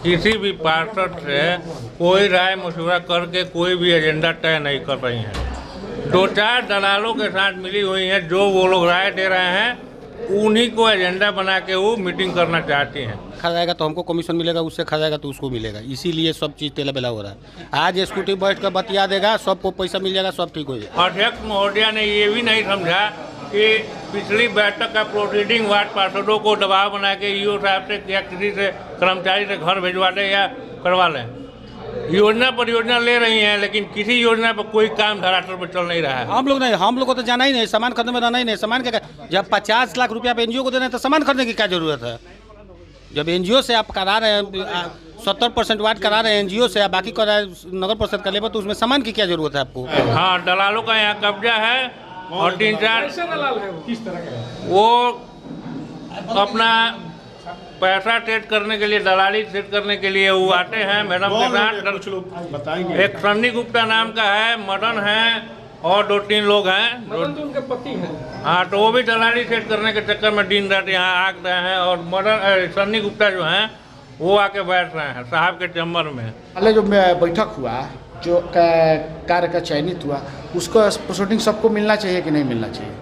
किसी भी पार्षद से कोई राय मशवरा करके कोई भी एजेंडा तय नहीं कर रही हैं। 2-4 दलालों के साथ मिली हुई हैं, जो वो लोग राय दे रहे हैं उन्हीं को एजेंडा बना के वो मीटिंग करना चाहती हैं। खा जाएगा तो हमको कमीशन मिलेगा, उससे खा जाएगा तो उसको मिलेगा, इसीलिए सब चीज़ तेला बेला हो रहा है। आज स्कूटी बैठ कर बतिया देगा, सबको पैसा मिल जाएगा, सब ठीक हो जाएगा। अध्यक्ष महोदया ने ये भी नहीं समझा कि पिछली बैठक का प्रोसीडिंग वार्ड पार्षदों को दबाव बना के ईओ साहब से या किसी से कर्मचारी से घर भिजवा दें या करवा लें। योजना परियोजना ले रही हैं, लेकिन किसी योजना पर कोई काम धरातल पर चल नहीं रहा है। हम लोग को तो जाना ही नहीं, सामान खरीदने में रहना ही नहीं। सामान क्या, जब 50 लाख रुपया एनजीओ को देना है तो सामान खरीदने की क्या जरूरत है? जब एनजीओ से आप करा रहे हैं 70% वार्ड करा रहे हैं एनजीओ से, बाकी करा नगर परिषद का लेबर, तो उसमें सामान की क्या जरूरत है आपको? हाँ, दलालों का यहाँ कब्जा है और 3-4 दलाल है किस तरह का? वो अपना पैसा सेट करने के लिए, दलाली सेट करने के लिए वो आते हैं मैडम के साथ। एक सन्नी गुप्ता नाम का है, मदन है और 2-3 लोग हैं। मदन तो उनके पति हैं। हाँ, तो वो भी दलाली सेट करने के चक्कर में दिन रात यहाँ आ रहे हैं। और मदन सन्नी गुप्ता जो हैं वो आके बैठ रहे हैं साहब के चैम्बर में। पहले जो बैठक हुआ, जो कार्य का चयनित हुआ, उसको प्रोसीडिंग सबको मिलना चाहिए कि नहीं मिलना चाहिए?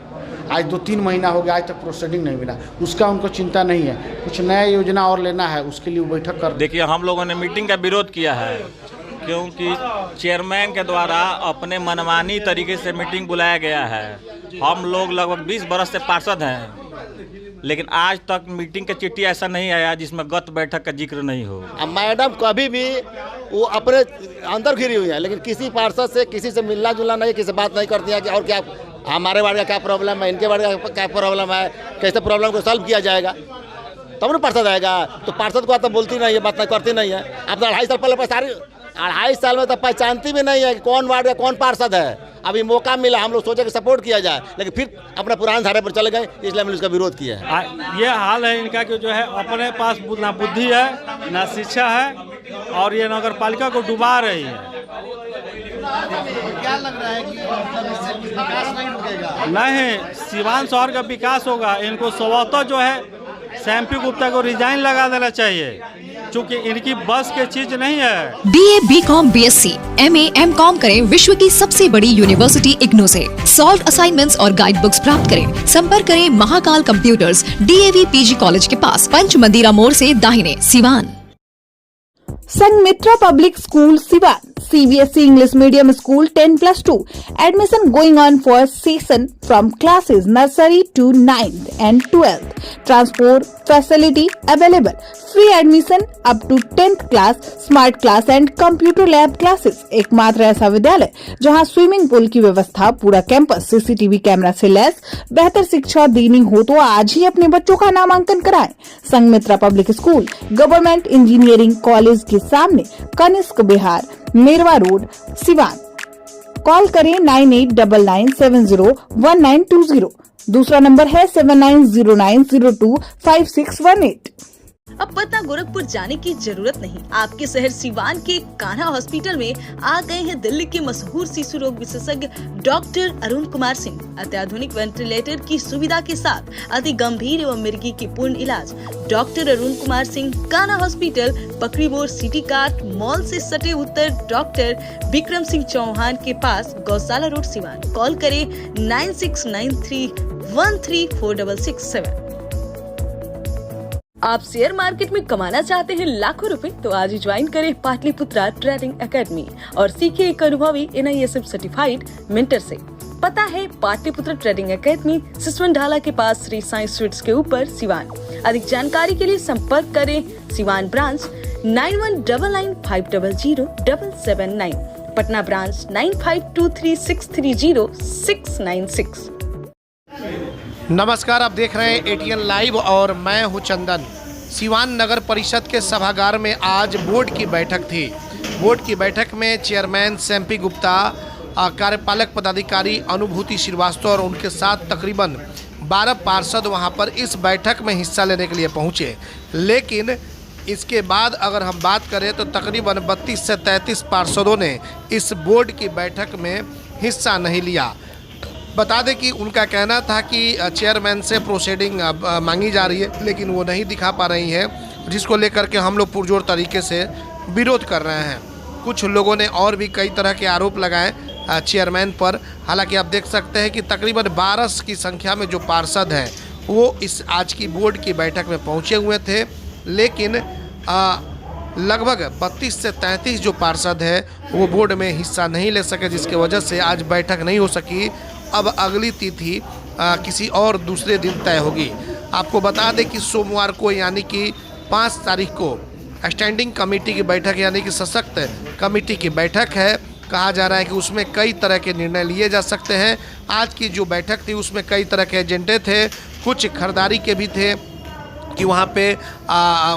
आज 2-3 महीना हो गया, आज तक प्रोसीडिंग नहीं मिला। उसका उनको चिंता नहीं है, कुछ नया योजना और लेना है, उसके लिए वो बैठक कर। देखिए, हम लोगों ने मीटिंग का विरोध किया है क्योंकि चेयरमैन के द्वारा अपने मनमानी तरीके से मीटिंग बुलाया गया है। हम लोग लगभग 20 बरस से पार्षद हैं, लेकिन आज तक मीटिंग का चिट्ठी ऐसा नहीं आया जिसमें गत बैठक का जिक्र नहीं हो। मैडम कभी भी वो अपने अंदर घिरी हुई है, लेकिन किसी पार्षद से किसी से मिलना जुलना नहीं, किसी बात नहीं करती है कि और क्या हमारे वार्ड का क्या प्रॉब्लम है, इनके वार्ड का क्या प्रॉब्लम है, कैसे प्रॉब्लम को सॉल्व किया जाएगा, तब ना पार्षद आएगा। तो पार्षद को तो बोलती नहीं है, बात नहीं करती नहीं है। अब तो 2.5 साल पहले 2.5 साल में तो पहचानती भी नहीं है कि कौन वार्ड का कौन पार्षद है। अभी मौका मिला, हम लोग सोचे कि सपोर्ट किया जाए, लेकिन फिर अपने पुराने धारे पर चले गए, इसलिए हमने उसका विरोध किया है। ये हाल है इनका कि जो है अपने पास ना बुद्धि है ना शिक्षा है, और ये नगर पालिका को डुबा रही है। क्या लग रहा है कि विकास नहीं रुकेगा? नहीं, सिवान शहर का विकास होगा। इनको स्वतः जो है सैम्पी गुप्ता को रिजाइन लगा देना चाहिए, क्योंकि इनकी बस की चीज नहीं है। BA, BCom, BSc, MA, MCom करें विश्व की सबसे बड़ी यूनिवर्सिटी इग्नू से। सॉल्व असाइनमेंट्स और गाइड बुक्स प्राप्त करें। संपर्क करें Mahakal computers, DAV PG college के पास, पंच मंदिरा मोड़ से दाहिने, Siwan. Sanmitra Public School, Siwan. CBSE English Medium School 10+2. Admission going on for session from classes nursery to 9th and 12th. Transport facility available. Free admission up to 10th class, smart class and computer lab classes. एकमात्र ऐसा विद्यालय जहां swimming pool की व्यवस्था, पूरा campus CCTV camera से lace. बेहतर शिक्षा देनी हो तो आज ही अपने बच्चों का नामांकन कराएं। Sanghamitra public school, government engineering college के सामने, कनिष्क बिहार, मेरवा रोड, सिवान। कॉल करें 9899701920। दूसरा नंबर है 7909025618। अब पटना गोरखपुर जाने की जरूरत नहीं। आपके शहर सिवान के कान्हा हॉस्पिटल में आ गए हैं दिल्ली के मशहूर शिशु रोग विशेषज्ञ डॉक्टर अरुण कुमार सिंह। अत्याधुनिक वेंटिलेटर की सुविधा के साथ अति गंभीर एवं मिर्गी की पूर्ण इलाज। डॉक्टर अरुण कुमार सिंह, कान्हा हॉस्पिटल, पकड़ी बोर्ड, सिटी कार्ट मॉल से सटे उत्तर डॉक्टर विक्रम सिंह चौहान के पास, गौशाला रोड, सिवान। कॉल करें 9693134667। आप शेयर मार्केट में कमाना चाहते हैं लाखों रुपए, तो आज ही ज्वाइन करें पाटलिपुत्रा ट्रेडिंग एकेडमी और सीखिए एक अनुभवी NISF सर्टिफाइड मेंटर से। पता है पाटलिपुत्रा ट्रेडिंग एकेडमी, सिसवन ढाला के पास, श्री साई स्वीट्स के ऊपर, सिवान। अधिक जानकारी के लिए संपर्क करें सिवान ब्रांच 9199500779, पटना ब्रांच 9523630696। नमस्कार, आप देख रहे हैं ATN लाइव और मैं हूं चंदन। सिवान नगर परिषद के सभागार में आज बोर्ड की बैठक थी। बोर्ड की बैठक में चेयरमैन सैम्पी गुप्ता, कार्यपालक पदाधिकारी अनुभूति श्रीवास्तव और उनके साथ तकरीबन 12 पार्षद वहां पर इस बैठक में हिस्सा लेने के लिए पहुंचे। लेकिन इसके बाद अगर हम बात करें तो तकरीबन 32 से 33 पार्षदों ने इस बोर्ड की बैठक में हिस्सा नहीं लिया। बता दें कि उनका कहना था कि चेयरमैन से प्रोसीडिंग मांगी जा रही है, लेकिन वो नहीं दिखा पा रही है जिसको लेकर के हम लोग पुरजोर तरीके से विरोध कर रहे हैं। कुछ लोगों ने और भी कई तरह के आरोप लगाए चेयरमैन पर। हालांकि आप देख सकते हैं कि तकरीबन 12 की संख्या में जो पार्षद हैं वो इस आज की बोर्ड की बैठक में पहुंचे हुए थे, लेकिन लगभग 32 से 33 जो पार्षद हैं वो बोर्ड में हिस्सा नहीं ले सके, जिसकी वजह से आज बैठक नहीं हो सकी। अब अगली तिथि किसी और दूसरे दिन तय होगी। आपको बता दें कि सोमवार को यानी कि 5 तारीख को स्टैंडिंग कमेटी की बैठक यानी कि सशक्त कमेटी की बैठक है। कहा जा रहा है कि उसमें कई तरह के निर्णय लिए जा सकते हैं। आज की जो बैठक थी उसमें कई तरह के एजेंडे थे, कुछ खरीदारी के भी थे कि वहाँ पे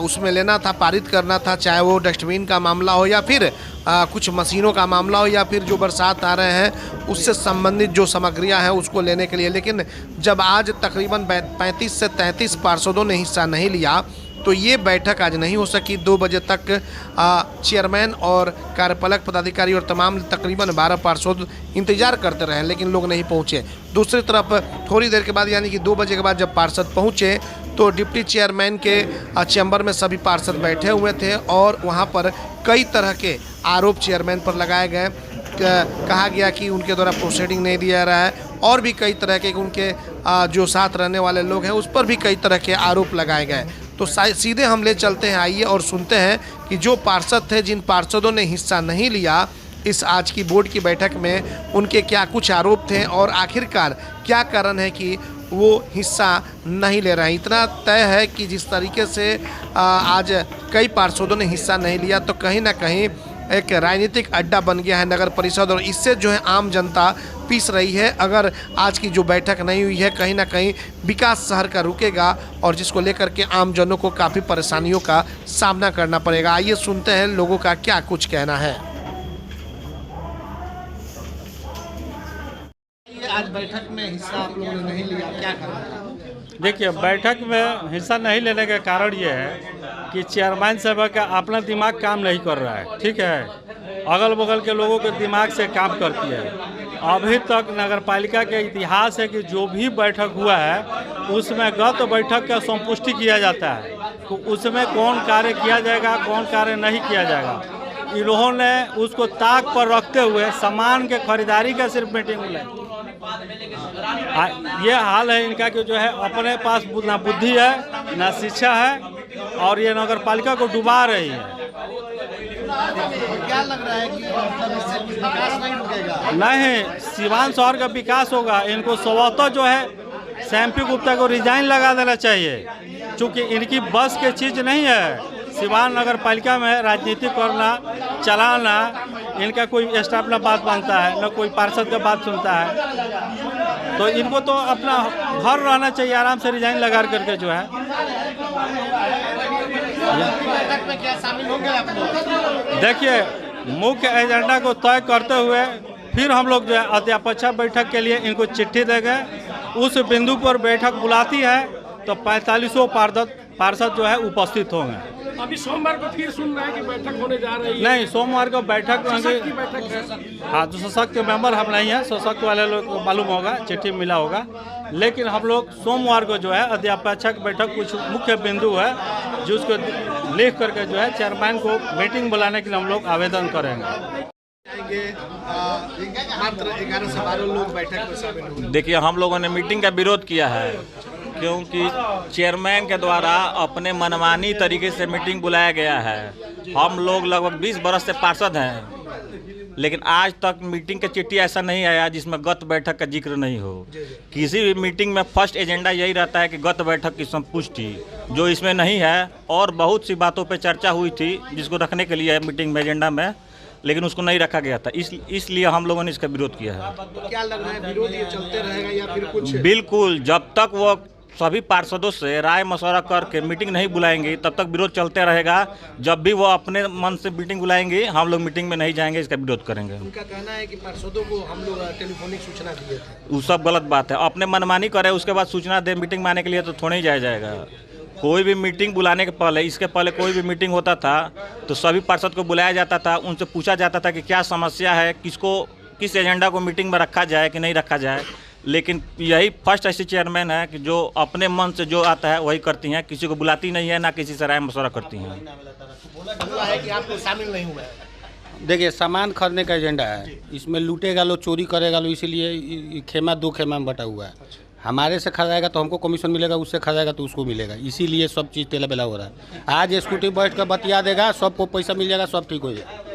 उसमें लेना था, पारित करना था, चाहे वो डस्टबिन का मामला हो या फिर कुछ मशीनों का मामला हो या फिर जो बरसात आ रहे हैं उससे संबंधित जो सामग्रियाँ हैं उसको लेने के लिए। लेकिन जब आज तकरीबन 35 से 33 पार्षदों ने हिस्सा नहीं लिया तो ये बैठक आज नहीं हो सकी। 2 बजे तक चेयरमैन और कार्यपालक पदाधिकारी और तमाम तकरीबन 12 पार्षद इंतजार करते रहे, लेकिन लोग नहीं पहुँचे। दूसरी तरफ थोड़ी देर के बाद यानी कि 2 बजे के बाद जब पार्षद पहुँचे तो डिप्टी चेयरमैन के चैम्बर में सभी पार्षद बैठे हुए थे और वहाँ पर कई तरह के आरोप चेयरमैन पर लगाए गए। कहा गया कि उनके द्वारा प्रोसीडिंग नहीं दिया जा रहा है और भी कई तरह के उनके जो साथ रहने वाले लोग हैं उस पर भी कई तरह के आरोप लगाए गए। तो सीधे हम ले चलते हैं, आइए और सुनते हैं कि जो पार्षद थे, जिन पार्षदों ने हिस्सा नहीं लिया इस आज की बोर्ड की बैठक में, उनके क्या कुछ आरोप थे और आखिरकार क्या कारण है कि वो हिस्सा नहीं ले रहे हैं। इतना तय है कि जिस तरीके से आज कई पार्षदों ने हिस्सा नहीं लिया तो कहीं ना कहीं एक राजनीतिक अड्डा बन गया है नगर परिषद और इससे जो है आम जनता पीस रही है। अगर आज की जो बैठक नहीं हुई है कहीं ना कहीं विकास शहर का रुकेगा और जिसको लेकर के आम जनों को काफ़ी परेशानियों का सामना करना पड़ेगा। आइए सुनते हैं लोगों का क्या कुछ कहना है। आज बैठक में हिस्सा आप लोगों ने नहीं लिया, क्या करना है? देखिए, बैठक में हिस्सा नहीं लेने का कारण ये है कि चेयरमैन साहब का अपना दिमाग काम नहीं कर रहा है। ठीक है, अगल बगल के लोगों के दिमाग से काम करती है। अभी तक नगर पालिका के इतिहास है कि जो भी बैठक हुआ है उसमें गत बैठक का संपुष्टि किया जाता है, तो उसमें कौन कार्य किया जाएगा कौन कार्य नहीं किया जाएगा, इन्होंने उसको ताक पर रखते हुए सामान के खरीदारी का सिर्फ मीटिंग बुलाई। ये हाल है इनका कि जो है अपने पास ना बुद्धि है ना शिक्षा है और ये नगर पालिका को डुबा रही है। क्या लग रहा है कि इससे विकास नहीं रुकेगा? नहीं, सिवान शहर का विकास होगा। इनको स्वतः जो है सैम्पी गुप्ता को रिजाइन लगा देना चाहिए, क्योंकि इनकी बस की चीज़ नहीं है। सिवान नगर पालिका में राजनीति करना चलाना, इनका कोई स्टाफ ना बात मानता है ना कोई पार्षद का बात सुनता है, तो इनको तो अपना घर रहना चाहिए, आराम से रिजाइन लगा करके जो है। बैठक में क्या शामिल होंगे आप लोग? देखिए, मुख्य एजेंडा को तय करते हुए फिर हम लोग जो है अध्यक्षता बैठक के लिए इनको चिट्ठी देंगे। उस बिंदु पर बैठक बुलाती है तो 45 पार्षद जो है उपस्थित होंगे। अभी सोमवार को फिर सुन रहे हैं कि बैठक होने जा रही है। नहीं, सोमवार को बैठक की बैठक है। हाँ, जो सशक्त मेंबर हम नहीं हैं, सशक्त वाले लोग को मालूम होगा, चिट्ठी मिला होगा। लेकिन हम लोग सोमवार को जो है अध्यक्षता बैठक कुछ मुख्य बिंदु है जिसको लिख करके जो है चेयरमैन को मीटिंग बुलाने के लिए हम लोग आवेदन करेंगे। मात्र 11 से 12 लोग बैठक में शामिल होंगे। देखिए, हम लोगों ने मीटिंग का विरोध किया है क्योंकि चेयरमैन के द्वारा अपने मनमानी तरीके से मीटिंग बुलाया गया है। हम लोग लगभग 20 बरस से पार्षद हैं, लेकिन आज तक मीटिंग का चिट्ठी ऐसा नहीं आया जिसमें गत बैठक का जिक्र नहीं हो। किसी भी मीटिंग में फर्स्ट एजेंडा यही रहता है कि गत बैठक की संपुष्टि, जो इसमें नहीं है। और बहुत सी बातों पर चर्चा हुई थी जिसको रखने के लिए मीटिंग में एजेंडा में, लेकिन उसको नहीं रखा गया था। इसलिए हम लोगों ने इसका विरोध किया है। क्या लग रहा है, विरोध ये चलते रहेगा या फिर कुछ? बिल्कुल, जब तक वो सभी पार्षदों से राय मशवरा करके मीटिंग नहीं बुलाएंगे तब तक विरोध चलते रहेगा। जब भी वो अपने मन से मीटिंग बुलाएंगे हम लोग मीटिंग में नहीं जाएंगे, इसका विरोध करेंगे। उनका कहना है कि पार्षदों को हम लोग टेलीफोनिक सूचना दिए थे। वो सब गलत बात है। अपने मनमानी करे उसके बाद सूचना दे मीटिंग में आने के लिए, तो थोड़ा ही जाया जाएगा। कोई भी मीटिंग बुलाने के पहले, इसके पहले कोई भी मीटिंग होता था तो सभी पार्षद को बुलाया जाता था, उनसे पूछा जाता था कि क्या समस्या है, किस एजेंडा को मीटिंग में रखा जाए कि नहीं रखा जाए। लेकिन यही फर्स्ट ऐसी चेयरमैन है कि जो अपने मन से जो आता है वही करती हैं, किसी को बुलाती नहीं है, ना किसी से राय मशवरा करती हैं। बोला है कि आप लोग शामिल नहीं हुए हैं। देखिए, सामान खरीदने का एजेंडा है, इसमें लूटेगा लोग, चोरी करेगा लोग, इसीलिए खेमा 2 खेमा में बटा हुआ है। हमारे से खरीदेगा तो हमको कमीशन मिलेगा, उससे खरीदेगा तो उसको मिलेगा, इसीलिए सब चीज़ तेला बेला हो रहा है। आज स्कूटी बैठ कर बतिया देगा, सबको पैसा मिल जाएगा, सब ठीक हो जाएगा।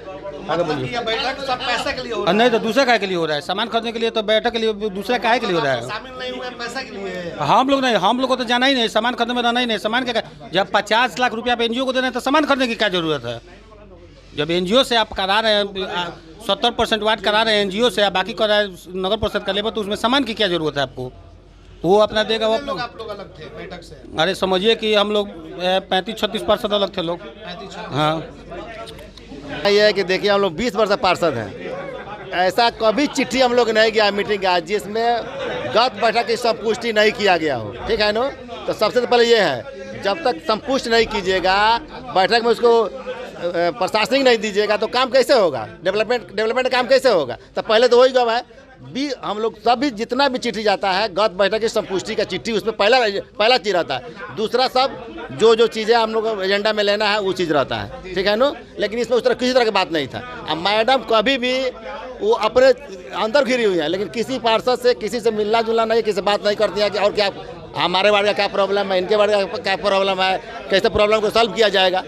आगे बोलिए। ये बैठक सब पैसे के लिए हो रहा है। नहीं तो दूसरा काहे के लिए हो रहा है? सामान खरीदने के लिए तो बैठक के लिए, दूसरा काहे के लिए हो रहा है? शामिल नहीं हुए पैसे के लिए। हम लोग को तो जाना ही नहीं, सामान खरीदने में रहना ही नहीं। सामान का जब 50 लाख रुपया पे एनजीओ को देना है तो सामान खरीदने की क्या जरूरत है? जब एनजीओ से आप करा रहे हैं 70% वाट करा रहे हैं एनजीओ से, आप बाकी करा नगर परिषद का लेबर, तो उसमें सामान की क्या जरूरत है आपको? वो अपना देगा। वो आप लोग अलग थे बैठक से? अरे समझिए कि हम लोग 35-36% अलग थे लोग। हाँ, ये है कि देखिए हम लोग 20 वर्ष से पार्षद हैं, ऐसा कभी चिट्ठी हम लोग नहीं गया मीटिंग का जिसमें गत बैठक की संपुष्टि नहीं किया गया हो। ठीक है ना? तो सबसे पहले ये है, जब तक संपुष्ट नहीं कीजिएगा बैठक में, उसको प्रशासनिक नहीं दीजिएगा तो काम कैसे होगा? डेवलपमेंट काम कैसे होगा? तो पहले तो वही गम है भी, हम लोग सभी जितना भी चिट्ठी जाता है गत बैठक की संपुष्टि का चिट्ठी, उसमें पहला चीज़ रहता है, दूसरा सब जो चीज़ें हम लोग को एजेंडा में लेना है वो चीज़ रहता है। ठीक है ना? लेकिन इसमें उस तरह किसी तरह की बात नहीं था। अब मैडम कभी भी वो अपने अंदर घिरी हुई है, लेकिन किसी पार्षद से किसी से मिलना जुलना नहीं, किसी से बात नहीं करती है कि और क्या हमारे वार्ड का क्या प्रॉब्लम है, इनके वार्ड का क्या प्रॉब्लम है, कैसे प्रॉब्लम को सॉल्व किया जाएगा,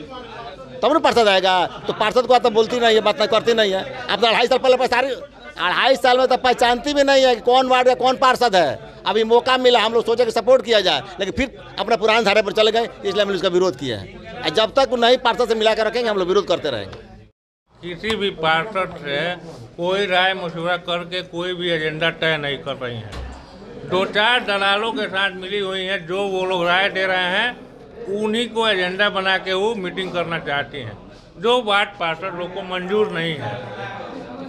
तब ना पार्षद आएगा। तो पार्षद को तो बोलती नहीं है, बात नहीं करती नहीं है। अब तो 2.5 साल पहले सारी 2.5 साल में तो पहचानती भी नहीं है कि कौन वार्ड का कौन पार्षद है। अभी मौका मिला, हम लोग सोचे कि सपोर्ट किया जाए, लेकिन फिर अपने पुराने धारे पर चले गए, इसलिए हमने उसका विरोध किया है। जब तक नहीं पार्षद से मिला कर रखेंगे हम लोग विरोध करते रहेंगे। किसी भी पार्षद से कोई राय मशवरा करके कोई भी एजेंडा तय नहीं कर रही हैं। 2-4 दलालों के साथ मिली हुई हैं, जो वो लोग राय दे रहे हैं उन्हीं को एजेंडा बना के वो मीटिंग करना चाहती हैं, जो वार्ड पार्षद लोग को मंजूर नहीं है।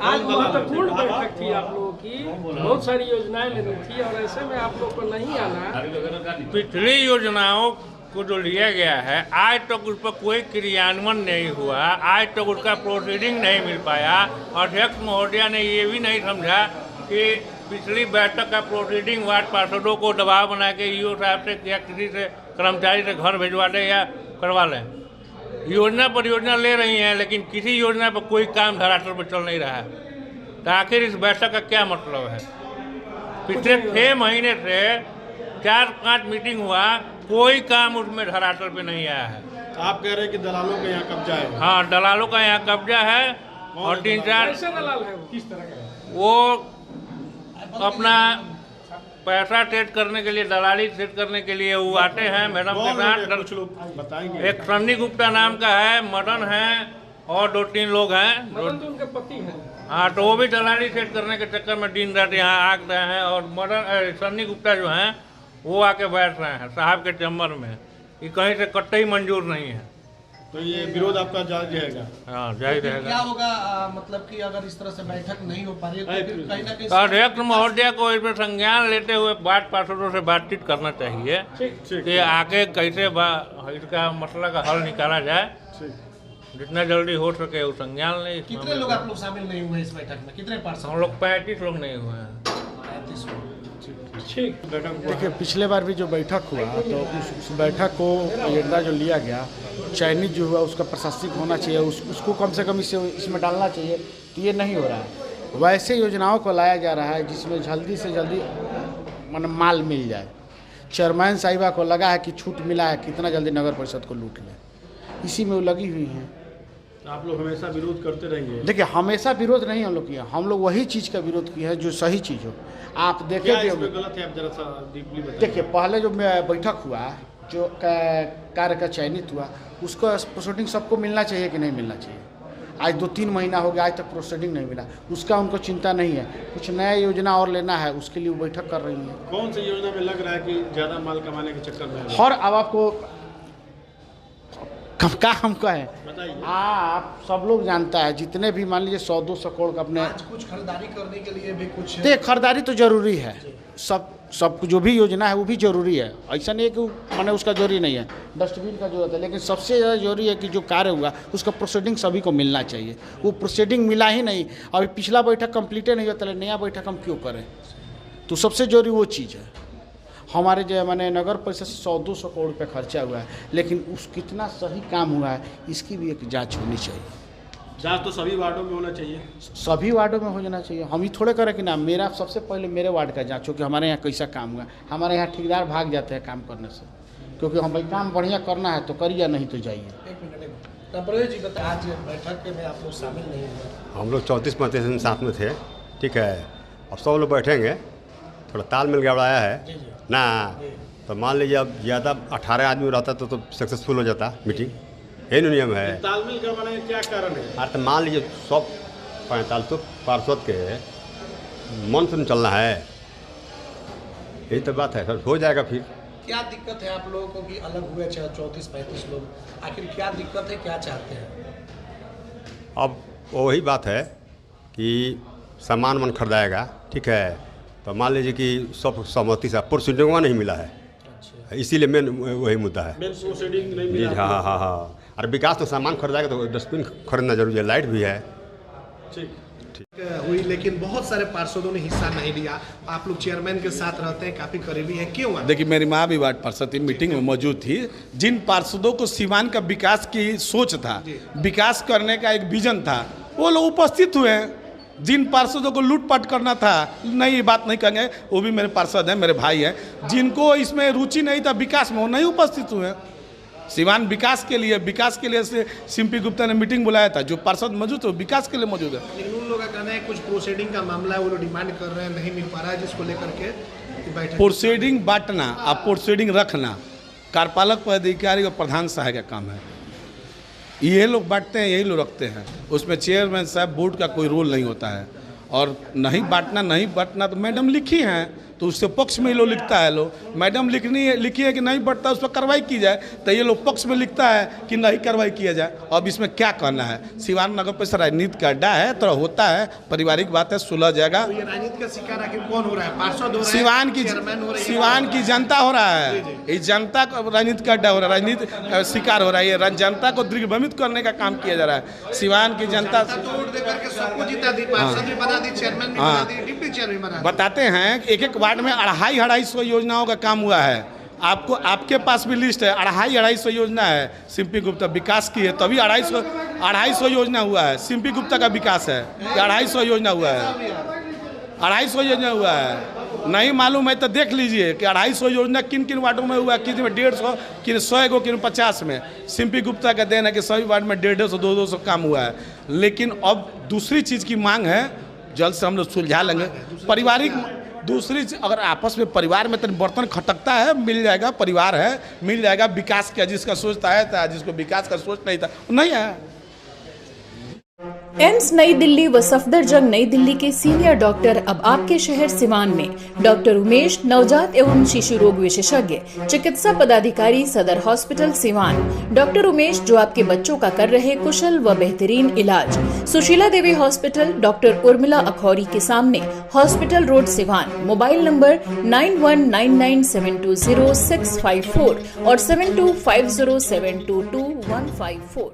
आज महत्वपूर्ण बैठक थी आप लोगों की, बहुत सारी योजनाएं लेनी थी और ऐसे में आप लोग को नहीं आना। पिछली योजनाओं को जो लिया गया है आज तक उस पर कोई क्रियान्वयन नहीं हुआ, आज तक उसका प्रोसीडिंग नहीं मिल पाया। अध्यक्ष महोदया ने ये भी नहीं समझा कि पिछली बैठक का प्रोसीडिंग वार्ड पार्षदों को दबाव बना के ईओ साहब से या किसी से कर्मचारी से घर भिजवा दें या करवा लें। योजना परियोजना ले रही हैं, लेकिन किसी योजना पर कोई काम धरातल पर चल नहीं रहा है। तो आखिर इस बैठक का क्या मतलब है? पिछले 6 महीने से 4-5 मीटिंग हुआ, कोई काम उसमें धरातल पे नहीं आया है। आप कह रहे हैं कि दलालों का यहाँ कब्जा है? हाँ, दलालों का यहाँ कब्जा है और 3-4 कैसे दलाल है वो? किस तरह का है? वो अपना पैसा सेट करने के लिए, दलाली सेट करने के लिए वो आते हैं मैडम के साथ। कुछ लोग बताएंगे। एक सन्नी गुप्ता नाम का है, मदन है और 2-3 लोग हैं। मदन तो उनके पति हैं। हाँ, तो वो भी दलाली सेट करने के चक्कर में दिन रात यहाँ आग रहे हैं। और मदन सन्नी गुप्ता जो हैं वो आके बैठ रहे हैं साहब के चैम्बर में। ये कहीं से कतई मंजूर नहीं है। तो ये विरोध आपका जारी रहेगा? हाँ, जारी रहेगा। क्या होगा मतलब कि अगर इस तरह से बैठक नहीं हो पा रही है तो फिर कहीं ना कहीं अध्यक्ष महोदया को इसमें संज्ञान लेते हुए वार्ड पार्षदों से बातचीत करना चाहिए कि आगे कैसे इसका मसला का हल निकाला जाए, जितना जल्दी हो सके वो संज्ञान ले। कितने लोग आप लोग शामिल नहीं हुए इस बैठक में? कितने पार्षद? हम लोग 35 लोग नहीं हुए हैं। 35 लोग। ठीक। देखिए, पिछले बार भी जो बैठक हुआ तो उस बैठक को एजेंडा जो लिया गया, चयनित जो हुआ उसका प्रशासनिक होना चाहिए, उसको कम से कम इसमें डालना चाहिए, तो ये नहीं हो रहा है। वैसे योजनाओं को लाया जा रहा है जिसमें जल्दी से जल्दी माल मिल जाए। चेयरमैन साहिबा को लगा है कि छूट मिला है, कितना जल्दी नगर परिषद को लूट लें, इसी में वो लगी हुई हैं। आप लोग हमेशा विरोध करते रहेंगे? देखिए, हमेशा विरोध नहीं हम लोग किया, हम लोग वही चीज़ का विरोध किया है जो सही चीज़ हो। आप देखें गलत है, आप जरा सा डीपली बताइए। देखिए, पहले जो बैठक हुआ, जो कार्य का चयनित हुआ, उसको प्रोसीडिंग सबको मिलना चाहिए कि नहीं मिलना चाहिए? आज 2-3 महीना हो गया, आज तक प्रोसीडिंग नहीं मिला, उसका उनको चिंता नहीं है। कुछ नया योजना और लेना है, उसके लिए वो बैठक कर रही है। कौन सी योजना में लग रहा है कि ज़्यादा माल कमाने के चक्कर में? और अब आपको क्या हम कहें, बताइए। आप सब लोग जानता है, जितने भी मान लीजिए 100-200 करोड़ का अपने कुछ खरीदारी करने के लिए भी कुछ खरीदारी तो जरूरी है, सब जो भी योजना है वो भी जरूरी है। ऐसा नहीं है कि माने उसका जरूरी नहीं है, डस्टबिन का जरूरत है, लेकिन सबसे ज़्यादा जरूरी है कि जो कार्य हुआ उसका प्रोसीडिंग सभी को मिलना चाहिए। वो प्रोसीडिंग मिला ही नहीं, अभी पिछला बैठक कंप्लीट नहीं हुआ, तो नया बैठक हम क्यों करें? तो सबसे जरूरी वो चीज़ है। हमारे जो मैंने नगर परिषद से 100-200 करोड़ रुपये खर्चा हुआ है, लेकिन उस कितना सही काम हुआ है इसकी भी एक जांच होनी चाहिए। जांच तो सभी वार्डों में होना चाहिए, सभी वार्डों में हो जाना चाहिए। हम ही थोड़े करें कि ना मेरा सबसे पहले मेरे वार्ड का जांच हो कि हमारे यहाँ कैसा काम हुआ। हमारे यहाँ ठेकेदार भाग जाते हैं काम करने से, क्योंकि हम भाई काम बढ़िया करना है तो करिए, नहीं तो जाइए। जी बताइए, आज बैठक में आप लोग शामिल नहीं हुए? हम लोग 34-35 साथ में थे, ठीक है। अब सब लोग बैठेंगे, थोड़ा तालमेल गड़बड़ाया है ना, तो मान लीजिए अब ज़्यादा 18 आदमी रहता तो सक्सेसफुल हो जाता मीटिंग, यही नियम है। तालमेल गड़बड़ाने का क्या कारण है? अरे तो मान लीजिए सब 45 पार्षद के मन से चलना है, यही तो बात है सर। हो जाएगा फिर। क्या दिक्कत है आप लोगों को कि अलग हुए 34-35 लोग? आखिर क्या दिक्कत है, क्या चाहते हैं? अब वही बात है कि सामान मन खरीदाएगा, ठीक है, तो मान लीजिए कि सब सहमति से प्रोसीडिंग नहीं मिला है। अच्छा। इसीलिए मेन वही मुद्दा है, मेन प्रोसीडिंग नहीं मिला। जी हाँ हाँ हाँ। और विकास तो सामान खरीदाएगा तो डस्टबिन खरीदना जरूरी है, लाइट भी है। ठीक हुई, लेकिन बहुत सारे पार्षदों ने हिस्सा नहीं लिया। आप लोग चेयरमैन के साथ रहते हैं, काफ़ी करीबी हैं, क्यों? देखिए, मेरी माँ भी वार्ड पार्षद थी, मीटिंग में मौजूद थी। जिन पार्षदों को सीवान का विकास की सोच था, विकास करने का एक विजन था, वो लोग उपस्थित हुए हैं। जिन पार्षदों को लूटपाट करना था, नहीं, ये बात नहीं कहेंगे, वो भी मेरे पार्षद हैं, मेरे भाई हैं। जिनको इसमें रुचि नहीं था विकास में, वो नहीं उपस्थित हुए। सीवान विकास के लिए से सिम्पी गुप्ता ने मीटिंग बुलाया था। जो पार्षद मौजूद है वो विकास के लिए मौजूद है। लेकिन उन लोगों का कहना है कुछ प्रोसीडिंग का मामला है, वो लोग डिमांड कर रहे हैं, नहीं मिल पा रहा है, जिसको लेकर के बैठक। प्रोसीडिंग बांटना और प्रोसीडिंग रखना कार्यपालक पदाधिकारी और प्रधान सहायक का काम है। ये लोग बांटते हैं, यही लोग रखते हैं, उसमें चेयरमैन साहब बोर्ड का कोई रोल नहीं होता है। और नहीं बांटना तो मैडम लिखी हैं, तो उससे पक्ष में ये लोग लिखता है। लोग मैडम लिखी है कि नहीं बढ़ता, उस पर कार्रवाई की जाए, तो ये लोग पक्ष में लिखता है कि नहीं कार्रवाई किया जाए। अब इसमें क्या कहना है? सीवान नगर परिषद राजनीति का अड्डा है, तो होता है, पारिवारिक बात है, सुलझ जाएगा। तो ये राजनीति का शिकार आखिर कौन हो रहा है? पार्षद हो रहा है, सीवान की जनता हो रहा है। ये जनता का राजनीति का अड्डा हो रहा है, राजनीति शिकार हो रहा है। ये जनता को दिग्भ्रमित करने का काम किया जा रहा है। सीवान की जनता बताते हैं, एक वार्ड में 250 योजनाओं का काम हुआ है। आपके पास भी लिस्ट है, 250 योजना है सिम्पी गुप्ता विकास की है, तभी 250 योजना हुआ है। सिम्पी गुप्ता का विकास है, 250 योजना हुआ है, 250 योजना हुआ है। नहीं मालूम है तो देख लीजिए कि 250 योजना किन किन वार्डों में हुआ है, किन में 150, किन 100 किन 50 में। सिम्पी गुप्ता का देन है कि सभी वार्ड में 150, 200 काम हुआ है। लेकिन अब दूसरी चीज़ की मांग है, जल्द से हम लोग सुलझा लेंगे। पारिवारिक दूसरी चीज, अगर आपस में परिवार में तो बर्तन खटकता है, मिल जाएगा, परिवार है, मिल जाएगा। विकास का जिसका सोचता है था, जिसको विकास का सोच नहीं था, नहीं है। एम्स नई दिल्ली व सफदरजंग नई दिल्ली के सीनियर डॉक्टर अब आपके शहर सिवान में। डॉक्टर उमेश, नवजात एवं शिशु रोग विशेषज्ञ, चिकित्सा पदाधिकारी, सदर हॉस्पिटल सिवान। डॉक्टर उमेश जो आपके बच्चों का कर रहे कुशल व बेहतरीन इलाज। सुशीला देवी हॉस्पिटल, डॉक्टर उर्मिला अखौरी के सामने, hospital road Siwan. Mobile number 9199720654 और 7250722154।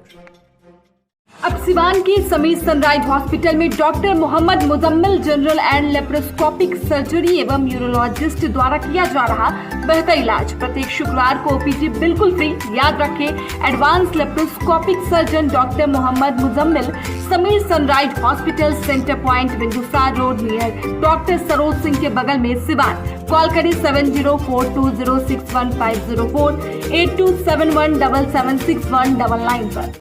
अब सिवान के समीर सनराइज हॉस्पिटल में doctor Mohammad Muzammil general and laparoscopic surgery एवं यूरोलॉजिस्ट द्वारा किया जा रहा बेहतर इलाज। प्रत्येक शुक्रवार को ओपीडी बिल्कुल फ्री। याद रखें, advance laparoscopic surgeon doctor Mohammad Muzammil, Sameer Sunrise hospital, centre point, Bindusar road, near doctor Saroj Singh के बगल में, सिवान। कॉल करें 7042061504 8271776199 पर।